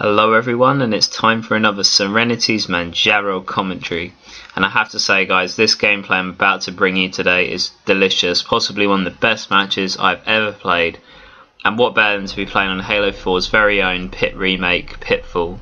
Hello everyone, and it's time for another SeReNiiTYzZ commentary. And I have to say guys, this gameplay I'm about to bring you today is delicious, possibly one of the best matches I've ever played. And what better than to be playing on Halo 4's very own Pit remake, Pitfall.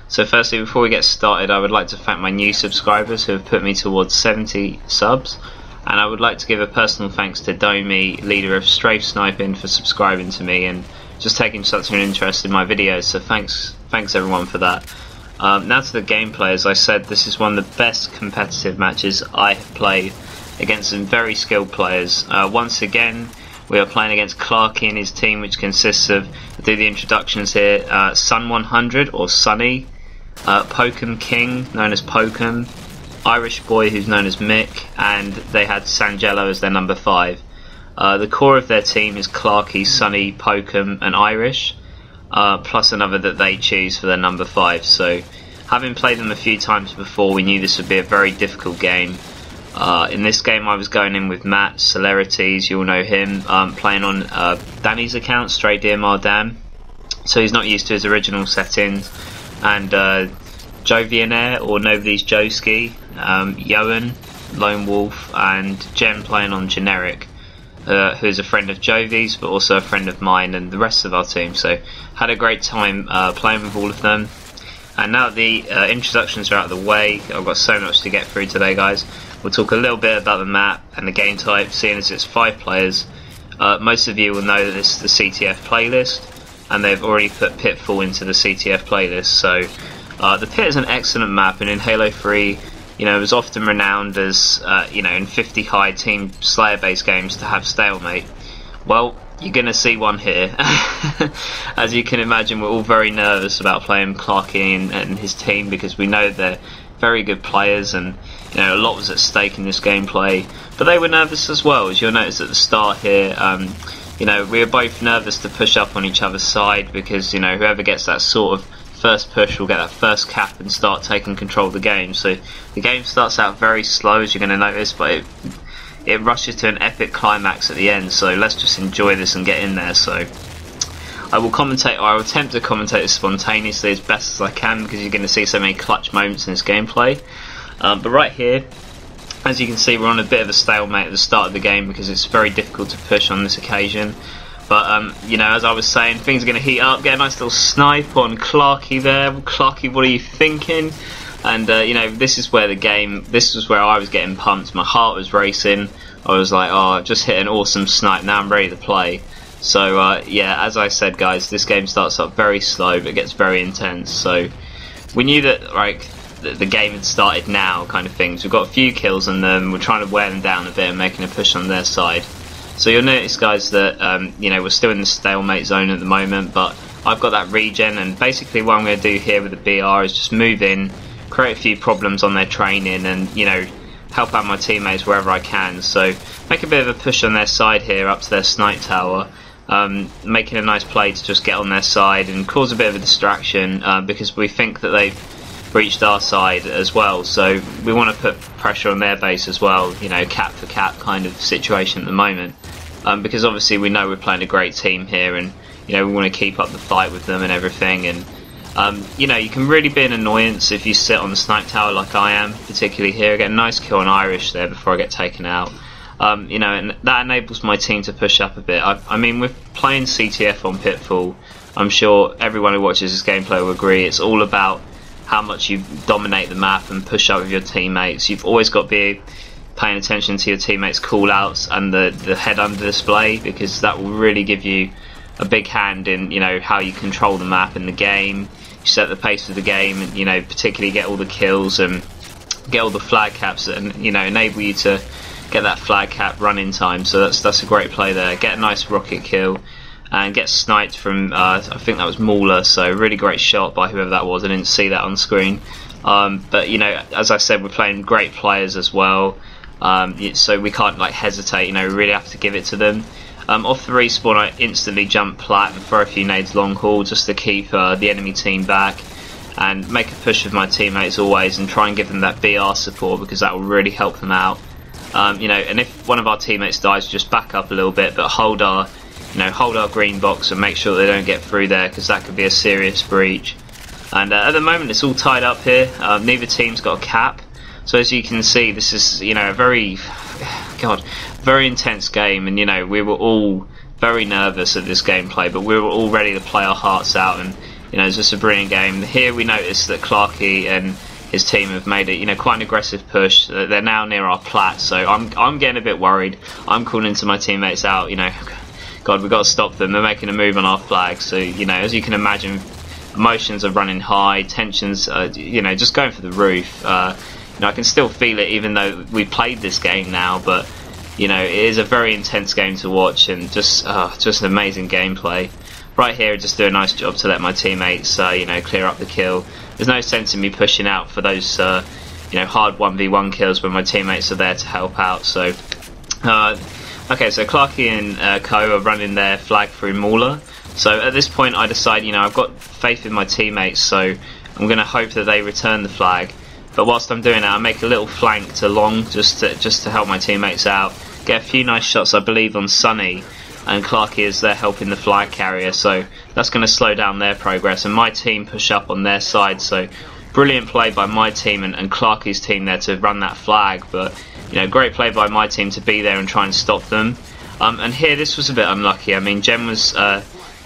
So firstly, before we get started, I would like to thank my new subscribers who have put me towards 70 subs. And I would like to give a personal thanks to Domi, leader of Strafe Sniping, for subscribing to me and just taking such an interest in my videos, so thanks everyone for that. Now to the gameplay. As I said, this is one of the best competitive matches I have played against some very skilled players. Once again, we are playing against Clarky and his team, which consists of, I'll do the introductions here, Sun100 or Sunny, Pokem King, known as Pokem, Irish Boy, who's known as Mick, and they had Sangello as their number 5. The core of their team is Clarky, Sunny, Pokem and Irish, plus another that they choose for their number 5. So having played them a few times before, we knew this would be a very difficult game. In this game I was going in with Matt, SeReNiiTYzZ, you'll know him, playing on Danny's account, Stray DMR Dan. So he's not used to his original settings. And Jovianair, or Nobody's Joski, Yoan, Lone Wolf and Jen playing on Generic. Who's a friend of Jovi's, but also a friend of mine and the rest of our team. So had a great time playing with all of them. And now the introductions are out of the way, I've got so much to get through today guys. We'll talk a little bit about the map and the game type, seeing as it's 5 players. Most of you will know that this is the CTF playlist, and they've already put Pitfall into the CTF playlist. So the Pit is an excellent map, and in Halo 3, you know, it was often renowned as, you know, in 50 high team Slayer based games to have stalemate. Well, you're going to see one here. As you can imagine, we're all very nervous about playing Clarky and his team, because we know they're very good players, and you know, a lot was at stake in this gameplay. But they were nervous as well, as you'll notice at the start here. You know, we were both nervous to push up on each other's side, because, you know, whoever gets that sort of first push will get that first cap and start taking control of the game. So the game starts out very slow, as you're going to notice, but it rushes to an epic climax at the end. So let's just enjoy this and get in there. So I will commentate, or I will attempt to commentate this spontaneously as best as I can, because you're going to see so many clutch moments in this gameplay. But right here, as you can see, we're on a bit of a stalemate at the start of the game, because it's very difficult to push on this occasion. But, you know, as I was saying, things are going to heat up. Get a nice little snipe on Clarky there. Clarky, what are you thinking? And, you know, this is where I was getting pumped. My heart was racing. I was like, oh, I've just hit an awesome snipe. Now I'm ready to play. So, yeah, as I said, guys, this game starts up very slow, but gets very intense. So we knew that, like, the game had started now, kind of things. We've got a few kills on them. We're trying to wear them down a bit and making a push on their side. So you'll notice guys that you know, we're still in the stalemate zone at the moment, but I've got that regen, and basically what I'm going to do here with the BR is just move in, create a few problems on their training, and, you know, help out my teammates wherever I can. So make a bit of a push on their side here up to their snipe tower, making a nice play to just get on their side and cause a bit of a distraction, because we think that they've breached our side as well. So we want to put pressure on their base as well, you know, cap for cap kind of situation at the moment. Because obviously we know we're playing a great team here, and, you know, we want to keep up the fight with them and everything. And you know, you can really be an annoyance if you sit on the snipe tower like I am, particularly here. I get a nice kill on Irish there before I get taken out. You know, and that enables my team to push up a bit. I mean, with playing CTF on Pitfall, I'm sure everyone who watches this gameplay will agree, it's all about how much you dominate the map and push up with your teammates. You've always got to be paying attention to your teammates' call-outs and the head under display, because that will really give you a big hand in, you know, how you control the map and the game. You set the pace of the game, and, you know, particularly get all the kills and get all the flag caps, and, you know, enable you to get that flag cap run-in time. So that's a great play there. Get a nice rocket kill and get sniped from, I think that was Mauler, so really great shot by whoever that was. I didn't see that on screen. But, you know, as I said, we're playing great players as well. So we can't, like, hesitate, you know, we really have to give it to them. Off the respawn, I instantly jump plat and throw a few nades long haul just to keep the enemy team back, and make a push with my teammates always, and try and give them that BR support, because that will really help them out. You know, and if one of our teammates dies, just back up a little bit, but hold our green box and make sure they don't get through there, because that could be a serious breach. And at the moment it's all tied up here. Neither team's got a cap, so as you can see, this is, you know, a very intense game, and you know, we were all very nervous at this gameplay, but we were all ready to play our hearts out, and you know, it's just a brilliant game. Here we noticed that Clarky and his team have made it, you know, quite an aggressive push. They're now near our plat, so I'm getting a bit worried. I'm calling to my teammates out, you know, God, we've got to stop them. They're making a move on our flag. So, you know, as you can imagine, emotions are running high, tensions are, you know, just going for the roof. You know, I can still feel it even though we played this game now, but you know, it is a very intense game to watch, and just an amazing gameplay. Right here, I just do a nice job to let my teammates, you know, clear up the kill. There's no sense in me pushing out for those, you know, hard 1v1 kills when my teammates are there to help out. So, okay, so Clarky and Co are running their flag through Mauler. So at this point, I decide, you know, I've got faith in my teammates, so I'm going to hope that they return the flag. But whilst I'm doing that, I make a little flank to long just to help my teammates out. Get a few nice shots, I believe, on Sunny, and Clarky is there helping the flag carrier, so that's going to slow down their progress, and my team push up on their side. So brilliant play by my team and Clarky's team there to run that flag, but you know, great play by my team to be there and try and stop them. And here, this was a bit unlucky. I mean, Jem was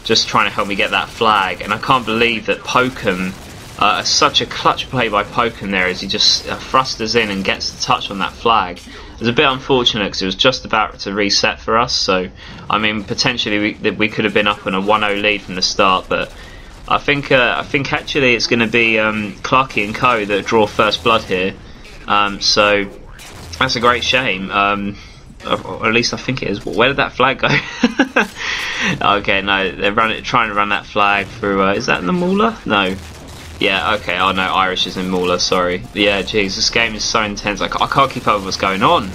just trying to help me get that flag, and I can't believe that Pokem, such a clutch play by Pokem there, as he just thrusters in and gets the touch on that flag. It was a bit unfortunate because it was just about to reset for us, so I mean, potentially we could have been up on a 1-0 lead from the start, but I think actually it's going to be Clarky and Co that draw first blood here, so that's a great shame. Or at least I think it is. Where did that flag go? Okay, no, they're trying to run that flag through. Is that in the Mauler? No. Yeah, okay. Oh no, Irish is in Mauler. Sorry. Yeah, geez, this game is so intense. I can't keep up with what's going on.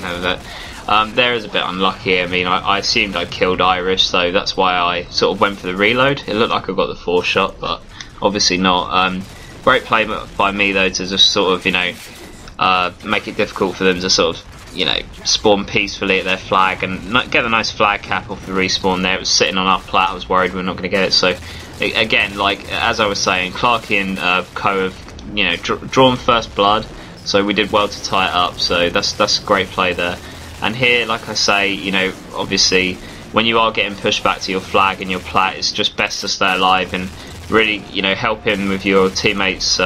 There is a bit unlucky. I mean, I assumed I killed Irish, so that's why I sort of went for the reload. It looked like I got the 4 shot, but obviously not. Great play by me though to just sort of, you know, make it difficult for them to sort of, you know, spawn peacefully at their flag and get a nice flag cap off the respawn there. It was sitting on our plat. I was worried we were not going to get it. So again, like as I was saying, Clarky and Co have, you know, drawn first blood, so we did well to tie it up. So that's a great play there. And here, like I say, you know, obviously when you are getting pushed back to your flag and your plat, it's just best to stay alive and really, you know, help in with your teammates'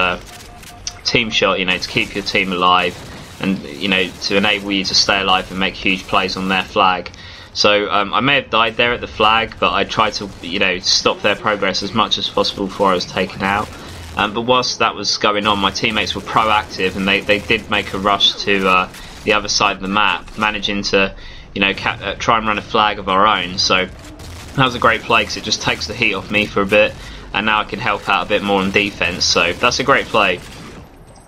team shot, you know, to keep your team alive and, you know, to enable you to stay alive and make huge plays on their flag. So I may have died there at the flag, but I tried to, you know, stop their progress as much as possible before I was taken out. But whilst that was going on, my teammates were proactive, and they did make a rush to the other side of the map, managing to, you know, try and run a flag of our own. So that was a great play because it just takes the heat off me for a bit, and now I can help out a bit more on defense. So that's a great play.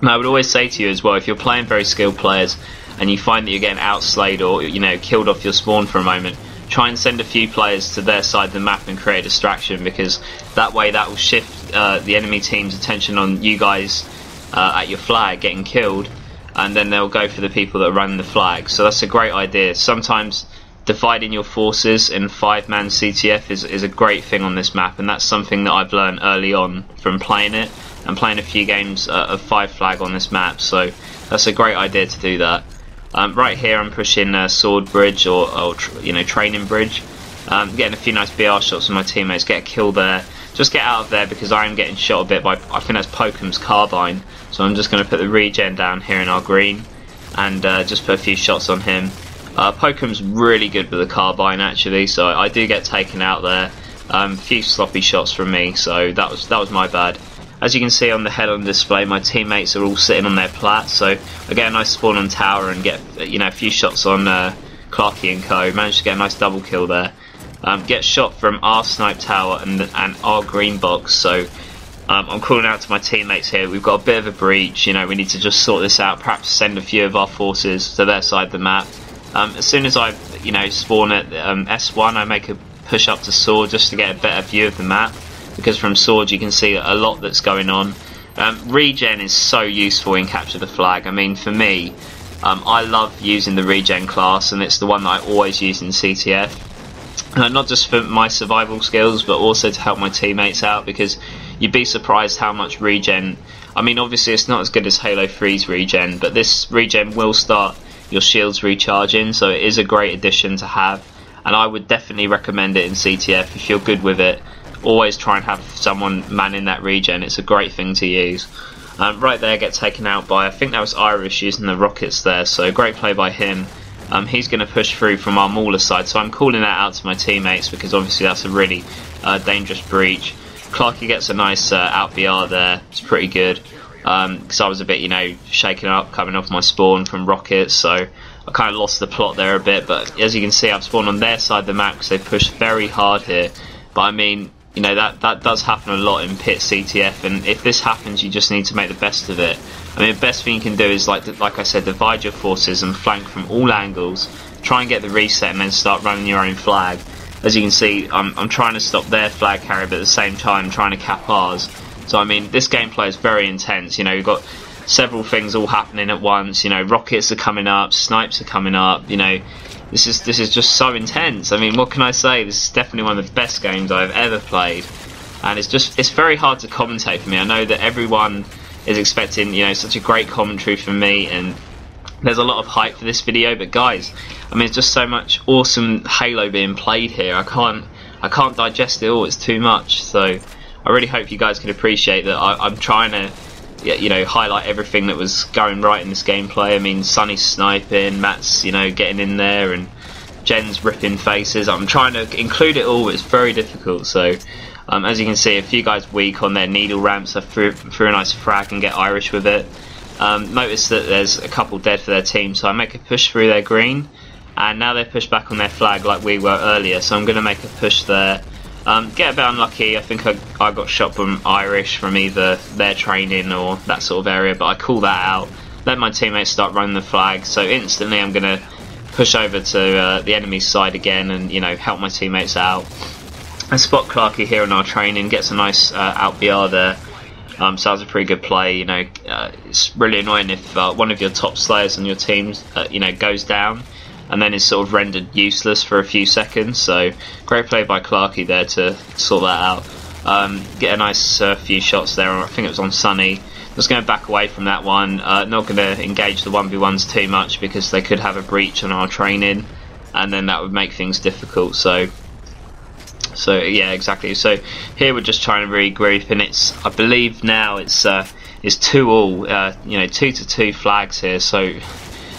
And I would always say to you as well, if you're playing very skilled players and you find that you're getting outslayed or, you know, killed off your spawn for a moment, try and send a few players to their side of the map and create a distraction, because that way that will shift the enemy team's attention on you guys at your flag getting killed, and then they'll go for the people that run the flag. So that's a great idea. Sometimes dividing your forces in 5-man CTF is a great thing on this map, and that's something that I've learned early on from playing it and playing a few games of 5 flag on this map. So that's a great idea to do that. Right here I'm pushing sword bridge or you know, training bridge, getting a few nice BR shots with my teammates, get a kill there. Just get out of there because I am getting shot a bit by, I think that's Pokem's carbine, so I'm just going to put the regen down here in our green and just put a few shots on him. Pokem's really good with the carbine actually, so I do get taken out there. A few sloppy shots from me, so that was my bad. As you can see on the head on display, my teammates are all sitting on their plat, so I get a nice spawn on tower and get, you know, a few shots on Clarky and Co. Managed to get a nice double kill there. Get shot from our snipe tower and our green box, so I'm calling out to my teammates here. We've got a bit of a breach, you know, we need to just sort this out, perhaps send a few of our forces to their side of the map. As soon as I, you know, spawn at S1, I make a push up to sword just to get a better view of the map, because from sword you can see a lot that's going on. Regen is so useful in capture the flag. I mean, for me, I love using the regen class, and it's the one that I always use in CTF. Not just for my survival skills, but also to help my teammates out, because you'd be surprised how much regen. I mean, obviously it's not as good as Halo 3's regen, but this regen will start your shields recharging, so it is a great addition to have, and I would definitely recommend it in CTF if you're good with it. Always try and have someone manning that regen. It's a great thing to use. Right there, get taken out by, I think that was Irish using the rockets there, so great play by him. He's going to push through from our Mauler side, so I'm calling that out to my teammates because obviously that's a really dangerous breach. Clarky gets a nice out BR there. It's pretty good because I was a bit, shaken up coming off my spawn from rockets, so I kind of lost the plot there a bit. But as you can see, I've spawned on their side of the map because they pushed very hard here. But I mean, that does happen a lot in Pit CTF, and if this happens, you just need to make the best of it. I mean, the best thing you can do is, like I said, divide your forces and flank from all angles. Try and get the reset, and then start running your own flag. As you can see, I'm trying to stop their flag carrier, but at the same time trying to cap ours. So I mean, this gameplay is very intense. You've got several things all happening at once. Rockets are coming up, snipes are coming up. This is just so intense. I mean, what can I say? This is definitely one of the best games I've ever played, and it's very hard to commentate for me. I know that everyone is expecting such a great commentary from me, and there's a lot of hype for this video, but guys, I mean, it's just so much awesome Halo being played here. I can't digest it all. It's too much. So I really hope you guys can appreciate that I'm trying to highlight everything that was going right in this gameplay. I mean, Sonny's sniping, Matt's getting in there, and Jen's ripping faces. I'm trying to include it all, but it's very difficult. So as you can see, a few guys weak on their needle ramps. I threw a nice frag and get Irish with it. Notice that there's a couple dead for their team, so I make a push through their green, and now they're pushed back on their flag like we were earlier, so I'm going to make a push there. Get a bit unlucky. I think I got shot from Irish from either their training or that sort of area, but I call that out. Let my teammates start running the flag, so instantly I'm going to push over to the enemy side again and help my teammates out. I spot Clarky here on our training, gets a nice out BR there. So that was a pretty good play. It's really annoying if one of your top slayers on your team goes down and then is sort of rendered useless for a few seconds. So great play by Clarky there to sort that out. Get a nice few shots there. I think it was on Sonny. Just going to back away from that one. Not going to engage the 1v1s too much because they could have a breach on our training, and then that would make things difficult. So yeah, exactly. So here we're just trying to regroup, and I believe now it's 2-all. 2-2 flags here. So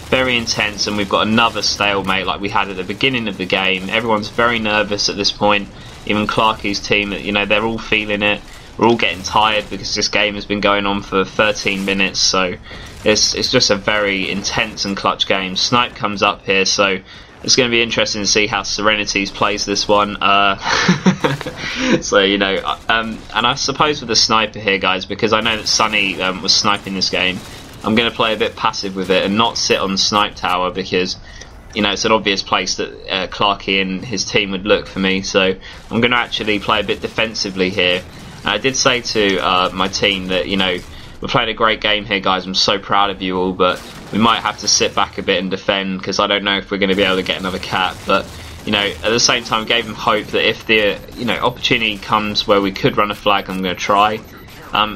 very intense, and we've got another stalemate like we had at the beginning of the game. Everyone's very nervous at this point. Even Clarky's team, they're all feeling it. We're all getting tired because this game has been going on for 13 minutes. So it's just a very intense and clutch game. Snipe comes up here, so it's going to be interesting to see how SeReNiiTYzZ plays this one. So and I suppose with the sniper here, guys, because I know that Sonny was sniping this game, I'm going to play a bit passive with it and not sit on the snipe tower because it's an obvious place that Clarky and his team would look for me. So I'm going to actually play a bit defensively here. And I did say to my team that we're playing a great game here, guys. I'm so proud of you all, but we might have to sit back a bit and defend because I don't know if we're going to be able to get another cap. But at the same time, gave them hope that if the opportunity comes where we could run a flag, I'm going to try.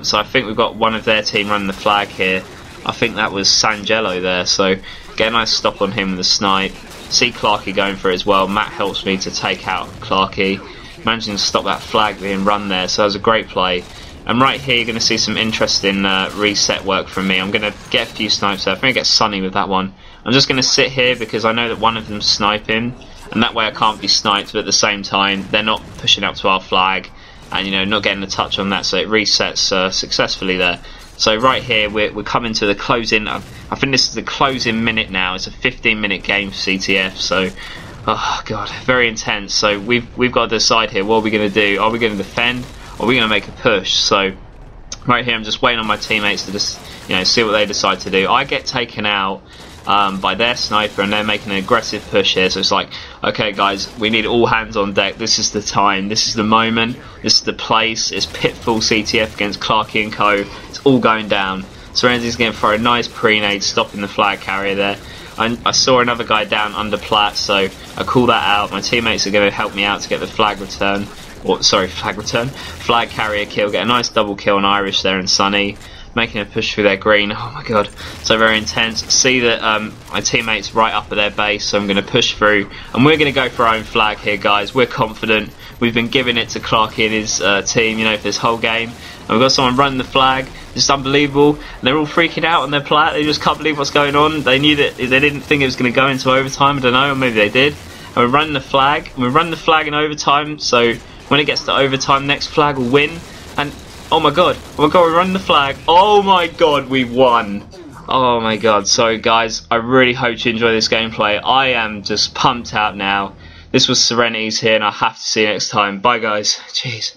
So I think we've got one of their team running the flag here. I think that was Sangello there. So get a nice stop on him with a snipe. See Clarky going for it as well. Matt helps me to take out Clarky, managing to stop that flag being run there. So that was a great play. And right here, you're going to see some interesting reset work from me. I'm going to get a few snipes there. I'm going to get Sonny with that one. I'm just going to sit here because I know that one of them's sniping, and that way I can't be sniped, but at the same time, they're not pushing up to our flag, and not getting a touch on that, so it resets successfully there. So right here, we're coming to the closing. I think this is the closing minute now. It's a 15-minute game for CTF, so oh god, very intense. So we've got to decide here, what are we going to do? Are we going to defend? Or are we going to make a push? So right here I'm just waiting on my teammates to just see what they decide to do. I get taken out by their sniper, and they're making an aggressive push here. So it's like, okay guys, we need all hands on deck. This is the time, this is the moment, this is the place. It's Pitfall CTF against Clarky and Co. It's all going down. SeReNiiTYzZ going for a nice pre-nade, stopping the flag carrier there. I saw another guy down under plat, so I call that out. My teammates are going to help me out to get the flag return. or sorry, flag return, flag carrier kill, get a nice double kill on Irish there and Sunny, making a push through their green. Oh my god, so very intense. See that my teammates right up at their base, so I'm going to push through, and we're going to go for our own flag here, guys. We're confident. We've been giving it to Clarky and his team, you know, for this whole game. And we've got someone running the flag. Just unbelievable. And they're all freaking out on their plat. They just can't believe what's going on. They knew that they didn't think it was going to go into overtime. I don't know, or maybe they did. And we're running the flag. And we're running the flag in overtime. So when it gets to overtime, next flag will win. And oh my god, we're running the flag. Oh my god, we won. Oh my god. So guys, I really hope you enjoy this gameplay. I am just pumped out now. This was SeReNiiTYzZ here, and I have to see you next time. Bye guys. Jeez.